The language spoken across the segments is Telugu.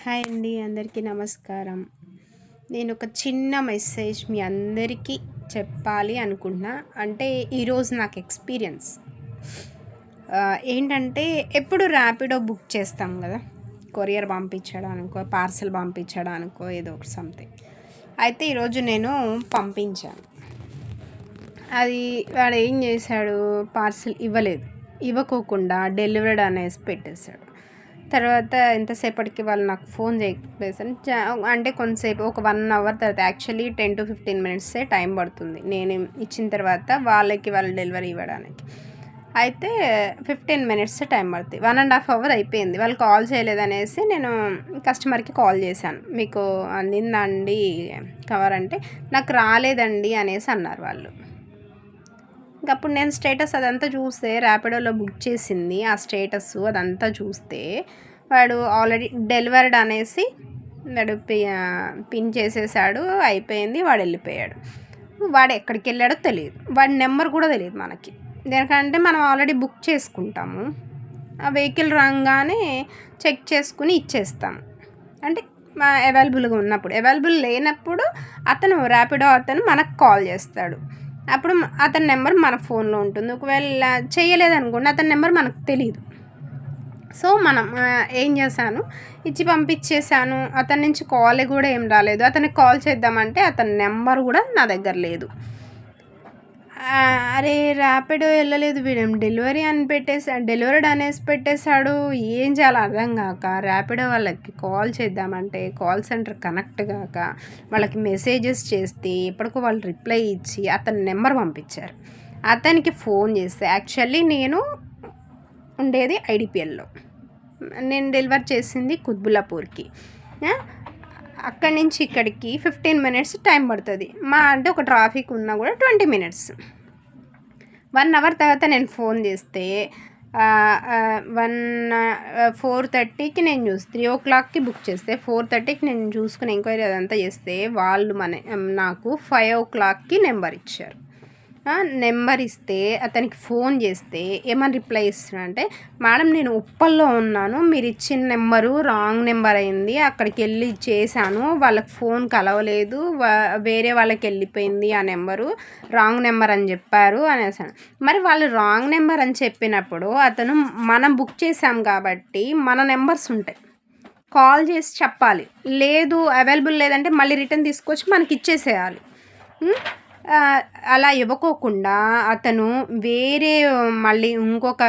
హాయ్ అండి, అందరికీ నమస్కారం. నేను ఒక చిన్న మెసేజ్ మీ అందరికీ చెప్పాలి అనుకుంటున్నా. అంటే ఈరోజు నాకు ఎక్స్పీరియన్స్ ఏంటంటే, ఎప్పుడు ర్యాపిడో బుక్ చేస్తాం కదా, కొరియర్ పంపించడానికో పార్సల్ పంపించడానికో ఏదో ఒకటి సంథింగ్. అయితే ఈరోజు నేను పంపించాను. అది వాడు ఏం చేశాడు, పార్సల్ ఇవ్వకోకుండా డెలివర్డ్ అనేసి పెట్టేశాడు. తర్వాత ఎంతసేపటికి వాళ్ళు నాకు ఫోన్ చేయకపోయేసరికి అంటే కొంతసేపు ఒక 1 అవర్ తర్వాత, యాక్చువల్లీ 10 to 15 మినిట్సే టైం పడుతుంది నేను ఇచ్చిన తర్వాత వాళ్ళు డెలివరీ ఇవ్వడానికి. అయితే 15 మినిట్స్ టైం పడుతుంది. 1.5 అవర్ అయిపోయింది. వాళ్ళు కాల్ చేయలేదనేసి నేను కస్టమర్కి కాల్ చేశాను. మీకు అందిందా అండి కవర్ అంటే, నాకు రాలేదండి అనేసి అన్నారు వాళ్ళు. ఇంకప్పుడు నేను స్టేటస్ అదంతా చూస్తే, ర్యాపిడోలో బుక్ చేసింది ఆ స్టేటస్ అదంతా చూస్తే, వాడు ఆల్రెడీ డెలివర్డ్ అనేసి వాడు పిన్ చేసేసాడు, అయిపోయింది, వాడు వెళ్ళిపోయాడు. వాడు ఎక్కడికి వెళ్ళాడో తెలియదు, వాడి నెంబర్ కూడా తెలియదు మనకి. ఎందుకంటే మనం ఆల్రెడీ బుక్ చేసుకుంటాము, ఆ వెహికల్ రాగానే చెక్ చేసుకుని ఇచ్చేస్తాము. అంటే అవైలబుల్గా ఉన్నప్పుడు, అవైలబుల్ లేనప్పుడు అతను ర్యాపిడో అతను మనకు కాల్ చేస్తాడు. అప్పుడు అతని నెంబర్ మన ఫోన్లో ఉంటుంది. ఒకవేళ చేయలేదనుకోండి, అతని నెంబర్ మనకు తెలియదు. సో మనం ఏం చేశాను, ఇచ్చి పంపించేశాను. అతని నుంచి కాల్ కూడా ఏం రాలేదు. అతనికి కాల్ చేద్దామంటే అతని నెంబర్ కూడా నా దగ్గర లేదు. అరే, ర్యాపిడో వెళ్ళలేదు, వీడేం డెలివరీ అని డెలివర్డ్ అనేసి పెట్టేశాడు. ఏం చేయాలో అర్థం కాక ర్యాపిడో వాళ్ళకి కాల్ చేద్దామంటే కాల్ సెంటర్ కనెక్ట్ కాక వాళ్ళకి మెసేజెస్ చేస్తే ఎప్పటికో వాళ్ళు రిప్లై ఇచ్చి అతని నెంబర్ పంపించారు. అతనికి ఫోన్ చేస్తే, యాక్చువల్లీ నేను ఉండేది ఐడిపిఎల్లో, నేను డెలివర్ చేసింది కుత్బుల్లాపూర్కి. అక్కడి నుంచి ఇక్కడికి 15 మినిట్స్ టైం పడుతుంది. అంటే ఒక ట్రాఫిక్ ఉన్నా కూడా 20 మినిట్స్. 1 అవర్ తర్వాత నేను ఫోన్ చేస్తే 4:30కి నేను 3 o'clockకి బుక్ చేస్తే 4:30కి నేను చూసుకుని ఎంక్వైరీ అదంతా చేస్తే వాళ్ళు నాకు 5 o'clockకి నెంబర్ ఇచ్చారు. నెంబర్ ఇస్తే అతనికి ఫోన్ చేస్తే ఏమని రిప్లై ఇస్తున్నాడంటే, మేడం నేను ఉప్పల్లో ఉన్నాను, మీరు ఇచ్చిన నెంబరు రాంగ్ నెంబర్ అయింది, అక్కడికి వెళ్ళి చేశాను, వాళ్ళకి ఫోన్ కలవలేదు, వేరే వాళ్ళకి వెళ్ళిపోయింది, ఆ నెంబరు రాంగ్ నెంబర్ అని చెప్పారు అనేసాను. మరి వాళ్ళు రాంగ్ నెంబర్ అని చెప్పినప్పుడు అతను మనం బుక్ చేసాం కాబట్టి మన నెంబర్స్ ఉంటాయి, కాల్ చేసి చెప్పాలి. లేదు, అవైలబుల్ లేదంటే మళ్ళీ రిటర్న్ తీసుకొచ్చి మనకి ఇచ్చేసేయాలి. అలా ఇవ్వకోకుండా అతను వేరే మళ్ళీ ఇంకొక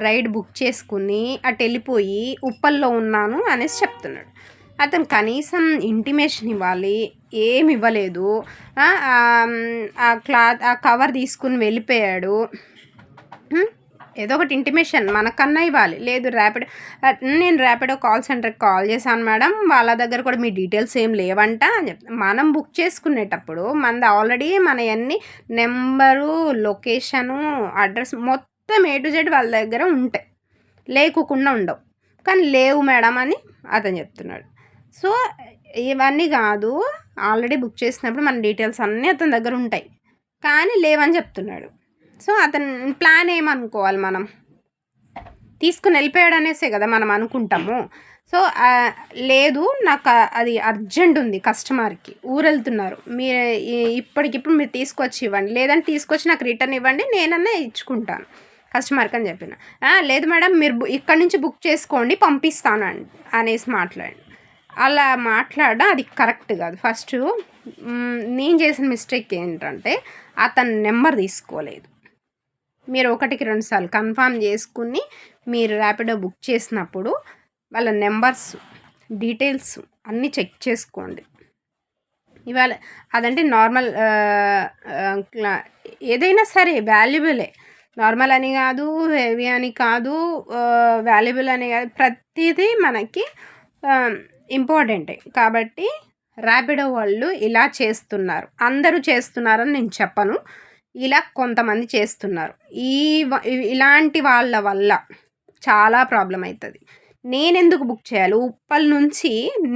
రైడ్ బుక్ చేసుకుని అటు వెళ్ళిపోయి ఉప్పల్లో ఉన్నాను అనేసి చెప్తున్నాడు. అతను కనీసం ఇంటిమేషన్ ఇవ్వాలి, ఏమి ఇవ్వలేదు. ఆ కవర్ తీసుకుని వెళ్ళిపోయాడు. ఏదో ఒకటి ఇంటిమేషన్ మనకన్నా ఇవ్వాలి. లేదు, నేను ర్యాపిడో కాల్ సెంటర్కి కాల్ చేశాను మేడం, వాళ్ళ దగ్గర కూడా మీ డీటెయిల్స్ ఏం లేవంట అని చెప్తాను. మనం బుక్ చేసుకునేటప్పుడు మనది ఆల్రెడీ మనవన్నీ నెంబరు, లొకేషను, అడ్రస్ మొత్తం A to Z వాళ్ళ దగ్గర ఉంటాయి, లేకుండా ఉండవు. కానీ లేవు మేడం అని అతను చెప్తున్నాడు. సో ఇవన్నీ కాదు, ఆల్రెడీ బుక్ చేసినప్పుడు మన డీటెయిల్స్ అన్నీ అతని దగ్గర ఉంటాయి, కానీ లేవని చెప్తున్నాడు. సో అతను ప్లాన్ ఏమనుకోవాలి, మనం తీసుకుని వెళ్ళిపోయాడు అనేసే కదా మనం అనుకుంటాము. సో లేదు, నాకు అది అర్జెంట్ ఉంది, కస్టమర్కి ఊరు వెళ్తున్నారు, మీరు ఇప్పటికిప్పుడు మీరు తీసుకొచ్చి ఇవ్వండి, లేదంటే తీసుకొచ్చి నాకు రిటర్న్ ఇవ్వండి, నేనన్నా ఇచ్చుకుంటాను కస్టమర్కి అని చెప్పిన. లేదు మేడం, మీరు ఇక్కడ నుంచి బుక్ చేసుకోండి, పంపిస్తాను అనేసి మాట్లాడండి. అలా మాట్లాడడం అది కరెక్ట్ కాదు. ఫస్ట్ నేను చేసిన మిస్టేక్ ఏంటంటే, అతని నెంబర్ తీసుకోలేదు. మీరు 1కి 2 సార్లు కన్ఫర్మ్ చేసుకుని మీరు ర్యాపిడో బుక్ చేసినప్పుడు వాళ్ళ నెంబర్స్, డీటెయిల్స్ అన్నీ చెక్ చేసుకోండి. ఇవాళ అదంటే నార్మల్ ఏదైనా సరే వాల్యుబులే, నార్మల్ అని కాదు, హెవీ అని కాదు, వాల్యుబుల్ అని కాదు, ప్రతిదీ మనకి ఇంపార్టెంటే. కాబట్టి ర్యాపిడో వాళ్ళు ఇలా చేస్తున్నారు, అందరూ చేస్తున్నారని నేను చెప్పను, ఇలా కొంతమంది చేస్తున్నారు. ఇలాంటి వాళ్ళ వల్ల చాలా ప్రాబ్లం అవుతుంది. నేనెందుకు బుక్ చేయాలి? ఉప్పల్ నుంచి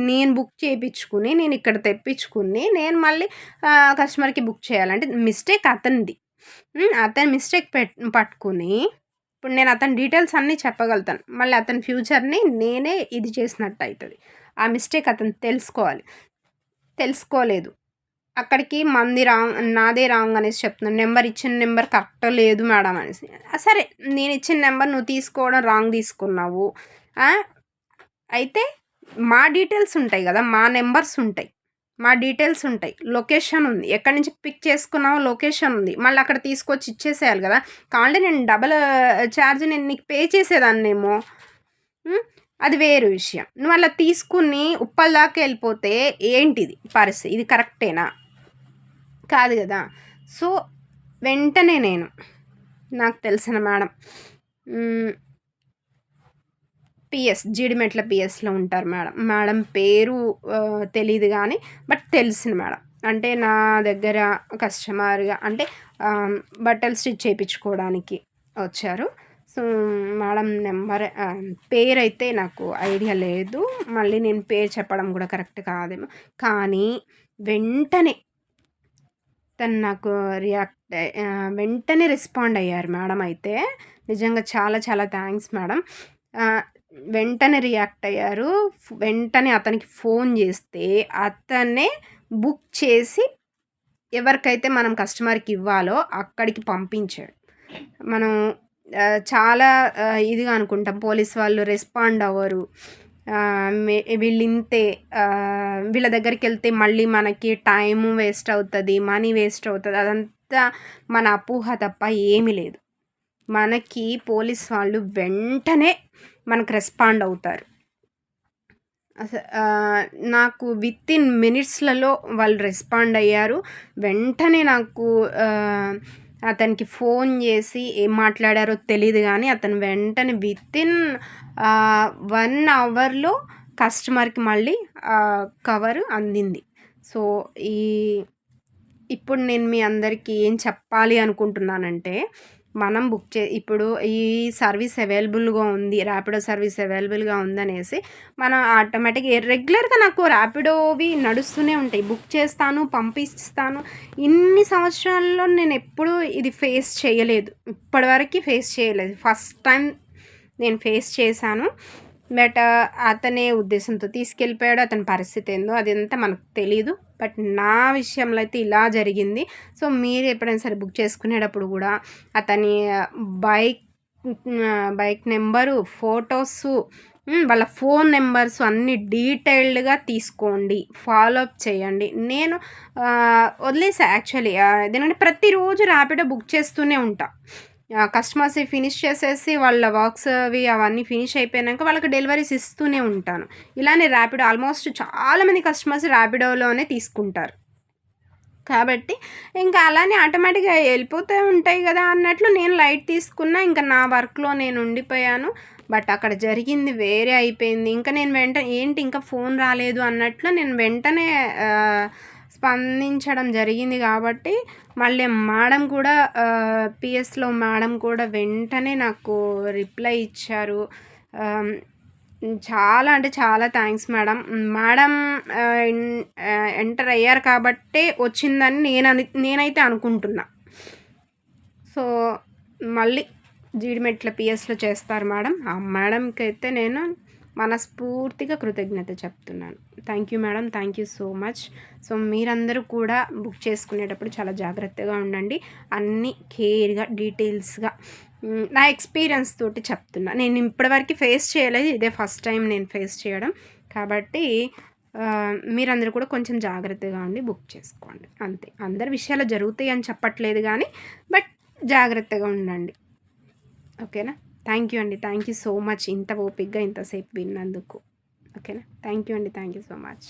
నేను బుక్ చేయించుకుని, నేను ఇక్కడ తెప్పించుకుని, నేను మళ్ళీ కస్టమర్కి బుక్ చేయాలంటే మిస్టేక్ అతనిది. అతని మిస్టేక్ పట్టుకుని ఇప్పుడు నేను అతని డీటెయిల్స్ అన్నీ చెప్పగలుగుతాను, మళ్ళీ అతని ఫ్యూచర్ని నేనే ఇది చేసినట్టు అవుతుంది. ఆ మిస్టేక్ అతను తెలుసుకోలేదు. అక్కడికి మంది నాదే రాంగ్ అనేసి చెప్తున్నాను. ఇచ్చిన నెంబర్ కరెక్ట్ లేదు మేడం అనేసి. సరే నేను ఇచ్చిన నెంబర్ నువ్వు తీసుకోవడం రాంగ్ తీసుకున్నావు. అయితే మా డీటెయిల్స్ ఉంటాయి కదా, మా నెంబర్స్ ఉంటాయి, మా డీటెయిల్స్ ఉంటాయి, లొకేషన్ ఉంది, ఎక్కడి నుంచి పిక్ చేసుకున్నావో లొకేషన్ ఉంది, మళ్ళీ అక్కడ తీసుకొచ్చి ఇచ్చేసేయాలి కదా. కావాలంటే నేను డబల్ ఛార్జ్ నేను నీకు పే చేసేదాన్నేమో, అది వేరే విషయం. నువ్వు అలా తీసుకుని ఉప్పల దాకా వెళ్ళిపోతే ఏంటిది పరిస్థితి? ఇది కరెక్టేనా? కాదు కదా. సో వెంటనే నాకు తెలిసిన మేడం జీడిమెట్ల పిఎస్లో ఉంటారు మేడం పేరు తెలీదు కానీ బట్ తెలిసిన మేడం. అంటే నా దగ్గర కస్టమర్గా అంటే బట్టలు స్టిచ్ చేయించుకోవడానికి వచ్చారు. సో మేడం పేరైతే నాకు ఐడియా లేదు, మళ్ళీ నేను పేరు చెప్పడం కూడా కరెక్ట్ కాదేమో. కానీ వెంటనే తను నాకు వెంటనే రెస్పాండ్ అయ్యారు మేడం. అయితే నిజంగా చాలా చాలా థ్యాంక్స్ మేడం. వెంటనే రియాక్ట్ అయ్యారు. వెంటనే అతనికి ఫోన్ చేస్తే అతనే బుక్ చేసి ఎవరికైతే మనం కస్టమర్కి ఇవ్వాలో అక్కడికి పంపించాడు. మనం చాలా ఇదిగా అనుకుంటాం పోలీస్ వాళ్ళు రెస్పాండ్ అవ్వరు, వీళ్ళింతే, వీళ్ళ దగ్గరికి వెళ్తే మళ్ళీ మనకి టైము వేస్ట్ అవుతుంది, మనీ వేస్ట్ అవుతుంది. అదంతా మన అపోహ తప్ప ఏమీ లేదు. మనకి పోలీస్ వాళ్ళు వెంటనే మనకు రెస్పాండ్ అవుతారు. నాకు వితిన్ మినిట్స్లలో వాళ్ళు రెస్పాండ్ అయ్యారు. వెంటనే నాకు అతనికి ఫోన్ చేసి ఏం మాట్లాడారో తెలీదు కానీ అతను వెంటనే వితిన్ 1 అవర్లో కస్టమర్కి మళ్ళీ కవర్ అందింది. సో ఇప్పుడు నేను మీ అందరికీ ఏం చెప్పాలి అనుకుంటున్నానంటే, మనం ఇప్పుడు ఈ సర్వీస్ అవైలబుల్గా ఉంది, ర్యాపిడో సర్వీస్ అవైలబుల్గా ఉందనేసి మనం ఆటోమేటిక్గా రెగ్యులర్గా నాకు ర్యాపిడోవి నడుస్తూనే ఉంటాయి, బుక్ చేస్తాను, పంపిస్తాను. ఇన్ని సంవత్సరాల్లో నేను ఎప్పుడూ ఇది ఫేస్ చేయలేదు, ఇప్పటివరకు ఫేస్ చేయలేదు. ఫస్ట్ టైం నేను ఫేస్ చేశాను. బట్ అతనే ఉద్దేశంతో తీసుకెళ్ళిపోయాడు. అతని పరిస్థితి ఏందో అదంతా మనకు తెలీదు. బట్ నా విషయంలో అయితే ఇలా జరిగింది. సో మీరు ఎప్పుడైనా సరే బుక్ చేసుకునేటప్పుడు కూడా అతని బైక్ నెంబరు, ఫొటోసు, వాళ్ళ ఫోన్ నెంబర్స్ అన్నీ డీటెయిల్డ్గా తీసుకోండి, ఫాలో అప్ చేయండి. నేను వదిలేసా యాక్చువల్లీ. ఎందుకంటే ప్రతిరోజు ర్యాపిడో బుక్ చేస్తూనే ఉంటా. కస్టమర్స్ ఫినిష్ చేసేసి వాళ్ళ వర్క్స్ అవన్నీ ఫినిష్ అయిపోయాక వాళ్ళకి డెలివరీస్ ఇస్తూనే ఉంటాను. ఇలానే ర్యాపిడో ఆల్మోస్ట్ చాలామంది కస్టమర్స్ ర్యాపిడోలోనే తీసుకుంటారు. కాబట్టి ఇంకా అలానే ఆటోమేటిక్గా వెళ్ళిపోతూ ఉంటాయి కదా అన్నట్లు నేను లైట్ తీసుకున్నా. ఇంకా నా వర్క్లో నేను ఉండిపోయాను. బట్ అక్కడ జరిగింది వేరే అయిపోయింది. ఇంకా నేను ఏంటి ఇంకా ఫోన్ రాలేదు అన్నట్లు నేను వెంటనే స్పందించడం జరిగింది. కాబట్టి మళ్ళీ మేడం కూడా పిఎస్లో మేడం కూడా వెంటనే నాకు రిప్లై ఇచ్చారు. చాలా అంటే చాలా థ్యాంక్స్ మేడం. మేడం ఎంటర్ అయ్యారు కాబట్టే వచ్చిందని నేనైతే అనుకుంటున్నా. సో మళ్ళీ జీడిమెట్ల పిఎస్లో చేస్తారు మేడం. ఆ మేడంకి అయితే నేను మనస్ఫూర్తిగా కృతజ్ఞత చెప్తున్నాను. Thank you madam, thank you so much. So మీరందరూ కూడా బుక్ చేసుకునేటప్పుడు చాలా జాగ్రత్తగా ఉండండి. అన్నీ కేర్గా డీటెయిల్స్గా నా ఎక్స్పీరియన్స్ తోటి చెప్తున్నా. నేను ఇప్పటివరకు ఫేస్ చేయలేదు, ఇదే ఫస్ట్ టైం నేను ఫేస్ చేయడం. కాబట్టి మీరందరూ కూడా కొంచెం జాగ్రత్తగా ఉండి బుక్ చేసుకోండి అంతే. అందరి విషయాలు జరుగుతాయి అని చెప్పట్లేదు కానీ బట్ జాగ్రత్తగా ఉండండి. ఓకేనా? థ్యాంక్ యూ అండి, థ్యాంక్ యూ సో మచ్ ఇంత ఓపిక్గా ఇంతసేపు విన్నందుకు. ఓకేనా? థ్యాంక్ యూ అండి, థ్యాంక్ యూ సో మచ్.